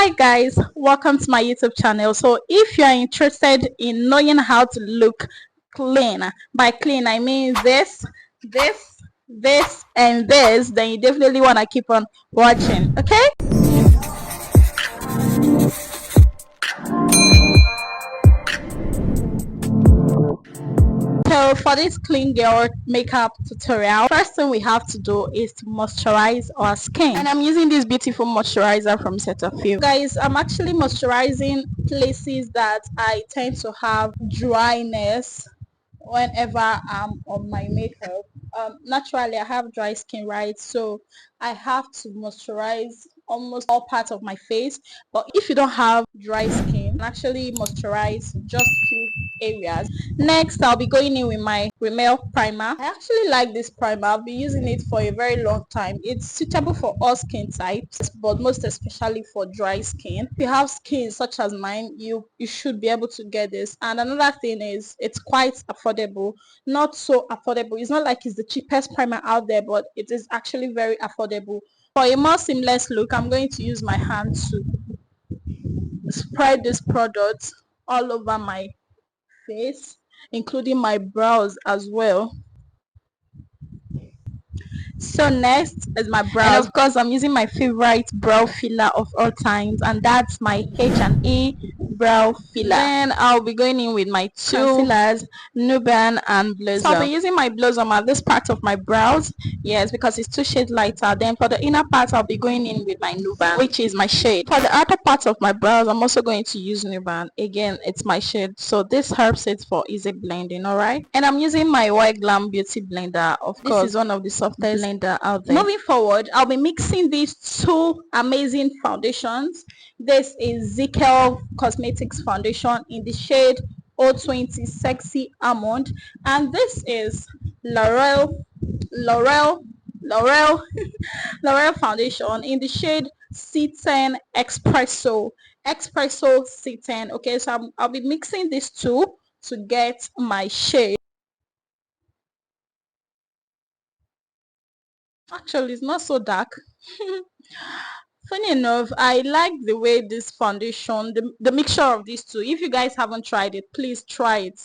Hi guys, welcome to my YouTube channel. So if you are interested in knowing how to look clean, by clean I mean this and this, then you definitely want to keep on watching. Okay, so for this clean girl makeup tutorial, first thing we have to do is to moisturize our skin, and I'm using this beautiful moisturizer from Cetaphil. Guys, I'm actually moisturizing places that I tend to have dryness whenever I'm on my makeup. Naturally I have dry skin, right? So I have to moisturize almost all parts of my face. But if you don't have dry skin, actually moisturize just few areas. Next, I'll be going in with my Rimmel primer. I actually like this primer. I've been using it for a very long time. It's suitable for all skin types, but most especially for dry skin. If you have skin such as mine, you should be able to get this. And another thing is it's quite affordable. Not so affordable. It's not like it's the cheapest primer out there, but it is actually very affordable. For a more seamless look, I'm going to use my hand to spread this product all over my face, including my brows as well. So next is my brows, and of course I'm using my favorite brow filler of all times, and that's my H&E brow filler. Then I'll be going in with my two concealers, Nuban and Blossom. So I'll be using my Blossom at this part of my brows, yes, because it's two shades lighter. Then for the inner part I'll be going in with my Nuban, which is my shade. For the outer part of my brows I'm also going to use Nuban. Again, it's my shade, so this helps it for easy blending. All right, and I'm using my White Glam Beauty Blender. Of course, this is one of the softest blender out there. Moving forward, I'll be mixing these two amazing foundations. This is Cetaphil Cosmetics foundation in the shade 020 Sexy Almond, and this is L'Oreal foundation in the shade C10 Espresso C10. Okay, so I'll be mixing these two to get my shade. Actually, it's not so dark. Funny enough, I like the way this foundation, the mixture of these two. If you guys haven't tried it, please try it.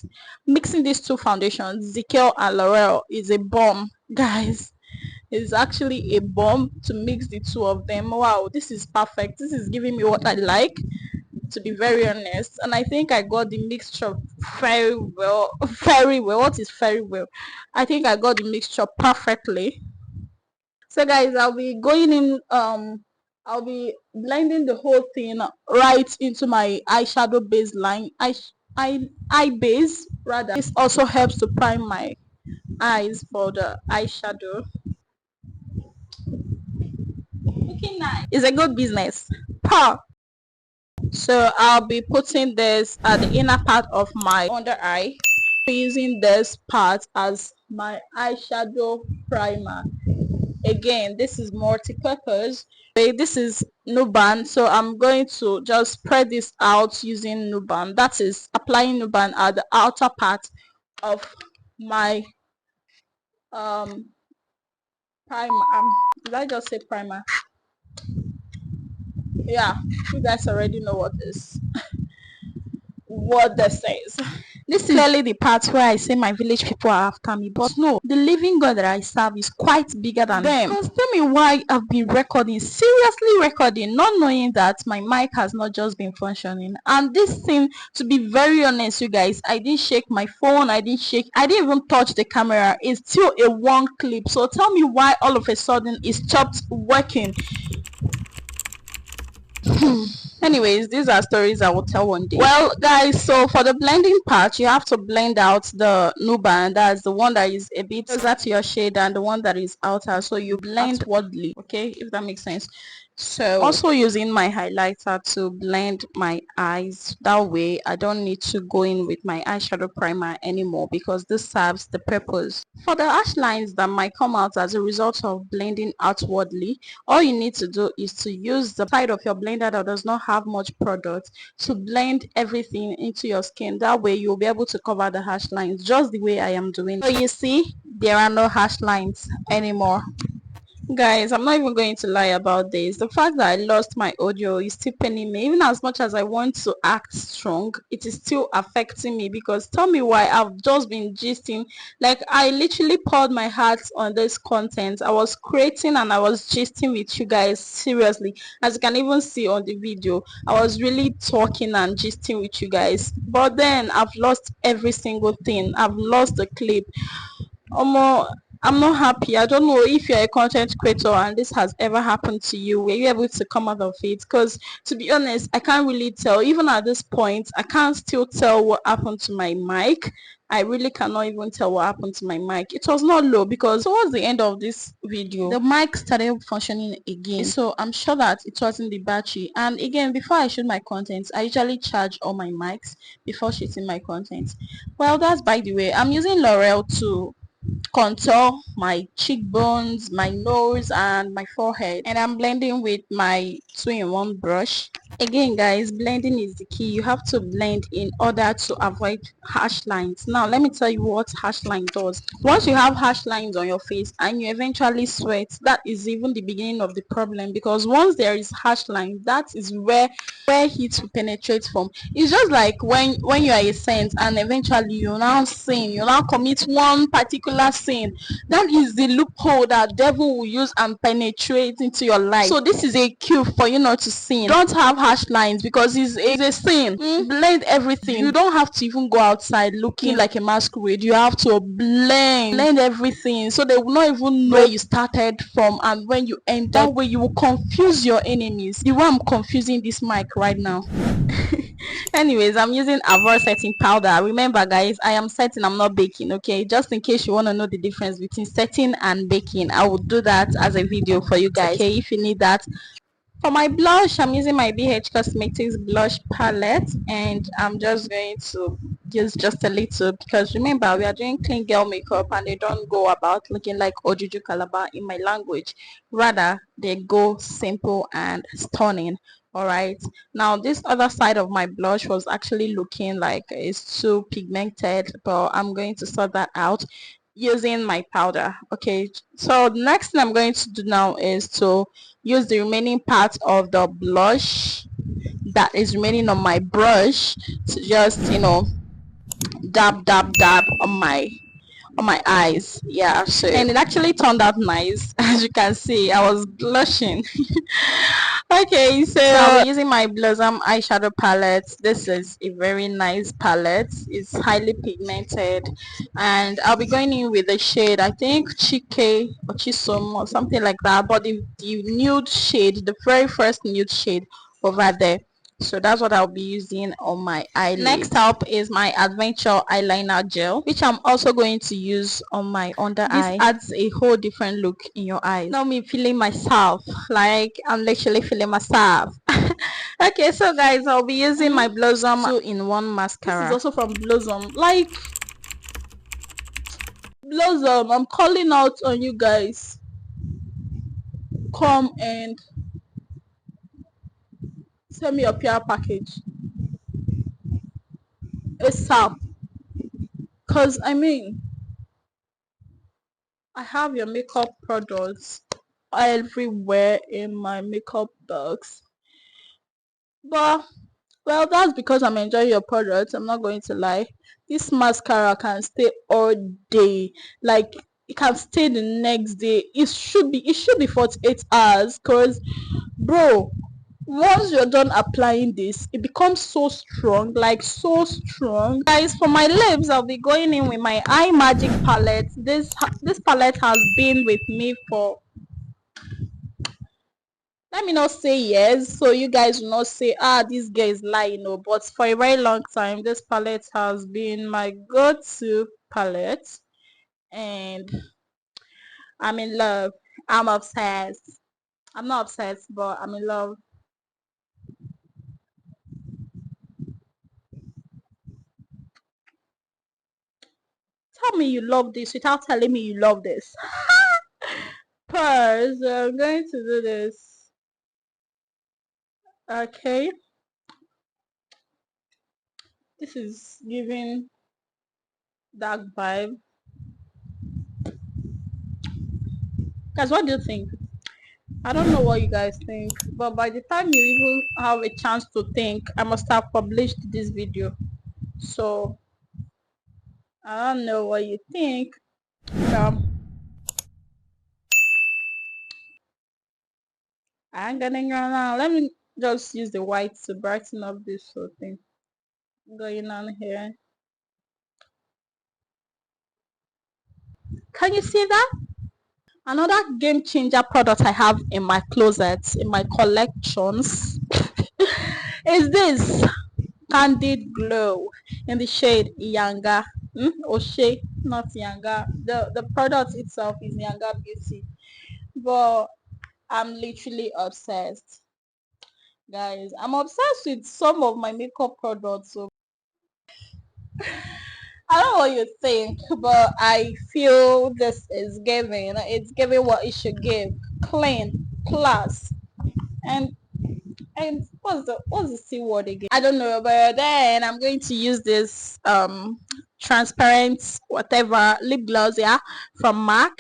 Mixing these two foundations, Cetaphil and L'Oreal, is a bomb, guys. It's actually a bomb to mix the two of them. Wow, this is perfect. This is giving me what I like, to be very honest. And I think I got the mixture very well. Very well. What is very well? I think I got the mixture perfectly. So guys, I'll be going in, I'll be blending the whole thing right into my eyeshadow baseline, eye base rather. This also helps to prime my eyes for the eyeshadow. Looking nice. It's a good business. Huh. So I'll be putting this at the inner part of my under eye, using this part as my eyeshadow primer. Again, this is multi-purpose. This is Nuban, so I'm going to just spread this out using Nuban. That is applying Nuban at the outer part of my primer. Did I just say primer? Yeah, you guys already know what this says. This is clearly the part where I say my village people are after me, but no, the living God that I serve is quite bigger than them. Because tell me why I've been recording, seriously recording, not knowing that my mic has not just been functioning. And this thing, to be very honest, you guys, I didn't shake my phone, I didn't even touch the camera. It's still a one clip. So tell me why all of a sudden it stopped working. Anyways, these are stories I will tell one day. Well guys, so for the blending part, you have to blend out the Nuban. That's the one that is a bit closer to your shade and the one that is outer, so you blend outwardly, okay, if that makes sense. So also using my highlighter to blend my eyes. That way I don't need to go in with my eyeshadow primer anymore, because this serves the purpose. For the harsh lines that might come out as a result of blending outwardly, all you need to do is to use the side of your blender that does not have much product to blend everything into your skin. That way you'll be able to cover the harsh lines just the way I am doing. So you see, there are no harsh lines anymore. Guys, I'm not even going to lie about this. The fact that I lost my audio is still paining me. Even as much as I want to act strong, it is still affecting me, because tell me why. I've just been gisting. Like, I literally poured my heart on this content. I was creating and I was gisting with you guys, seriously. As you can even see on the video, I was really talking and gisting with you guys. But then I've lost every single thing. I've lost the clip. I'm not happy. I don't know if you're a content creator and this has ever happened to you. Were you able to come out of it? Because to be honest, I can't really tell. Even at this point, I can't still tell what happened to my mic. I really cannot even tell what happened to my mic. It was not low, because towards the end of this video, the mic started functioning again. So I'm sure that it wasn't the battery. And again, before I shoot my content, I usually charge all my mics before shooting my content. Well, that's by the way. I'm using L'Oreal to contour my cheekbones, my nose, and my forehead, and I'm blending with my 2-in-1 brush. Again guys, blending is the key. You have to blend in order to avoid harsh lines. Now let me tell you what harsh line does. Once you have harsh lines on your face and you eventually sweat, that is even the beginning of the problem, because once there is harsh line, that is where heat will penetrate from. It's just like when you are a saint and eventually you now sin, you now commit one particular sin. That is the loophole that devil will use and penetrate into your life. So this is a cue for you not to sin. Don't have harsh lines, because it's a sin. Blend everything. You don't have to even go outside looking like a masquerade. You have to blend everything, so they will not even know where you started from and when you end. That way you will confuse your enemies. The way I'm confusing this mic right now. Anyways, I'm using Avour setting powder. Remember guys, I am setting, I'm not baking. Okay, just in case you want to know the difference between setting and baking, I will do that as a video for you guys. Okay, if you need that. For my blush, I'm using my BH Cosmetics blush palette, and I'm just going to use just a little, because remember we are doing clean girl makeup and they don't go about looking like Ojuju Calabar in my language. Rather, they go simple and stunning. All right, now this other side of my blush was actually looking like it's too pigmented, but I'm going to sort that out using my powder. Okay, so the next thing I'm going to do now is to use the remaining part of the blush that is remaining on my brush to just, you know, dab on my eyes. Yeah, so, and it actually turned out nice. As you can see, I was blushing. Okay, so I'll be using my Blossom eyeshadow palette. This is a very nice palette. It's highly pigmented, and I'll be going in with the shade, I think Chike or Chisom or something like that, but the nude shade, the very first nude shade over there. So that's what I'll be using on my eyelid. Next up is my Adventure eyeliner gel, which I'm also going to use on my under eye. This adds a whole different look in your eyes. Now me feeling myself, like I'm literally feeling myself. Okay, so guys, I'll be using my Blossom 2-in-1 mascara. This is also from Blossom. Like, Blossom, I'm calling out on you guys. Come and send me your PR package ASAP, because I mean, I have your makeup products everywhere in my makeup box. But well, that's because I'm enjoying your products. I'm not going to lie. This mascara can stay all day. Like, it can stay the next day. It should be 48 hours, because bro, once you're done applying this, it becomes so strong, like so strong. Guys, for my lips, I'll be going in with my Eye Magic palette. This palette has been with me for, let me not say yes, so you guys will not say, ah, this girl is lying. No, but for a very long time, this palette has been my go-to palette, and I'm in love. I'm obsessed. I'm not obsessed, but I'm in love. Tell me you love this without telling me you love this. Purse, I'm going to do this. Okay, this is giving dark vibe. Guys, what do you think? I don't know what you guys think, but by the time you even have a chance to think, I must have published this video. So I don't know what you think. Um, I'm gonna go now. Let me just use the white to brighten up this whole thing going on here. Can you see that? Another game changer product I have in my closet, in my collections, is this Candid Glow in the shade Yanga. O'Shea, not Yanga. The product itself is Yanga Beauty, but I'm literally obsessed, guys. I'm obsessed with some of my makeup products. So I don't know what you think, but I feel this is giving. It's giving what it should give: clean, class, and what's the C word again? I don't know, but then I'm going to use this transparent whatever lip gloss, yeah, from MAC.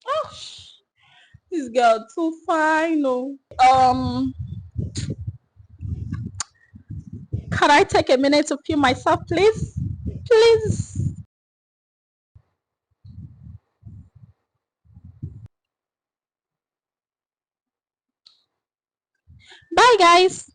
Oh, this girl too fine. Oh. Can I take a minute to film myself, please? Please. Bye, guys.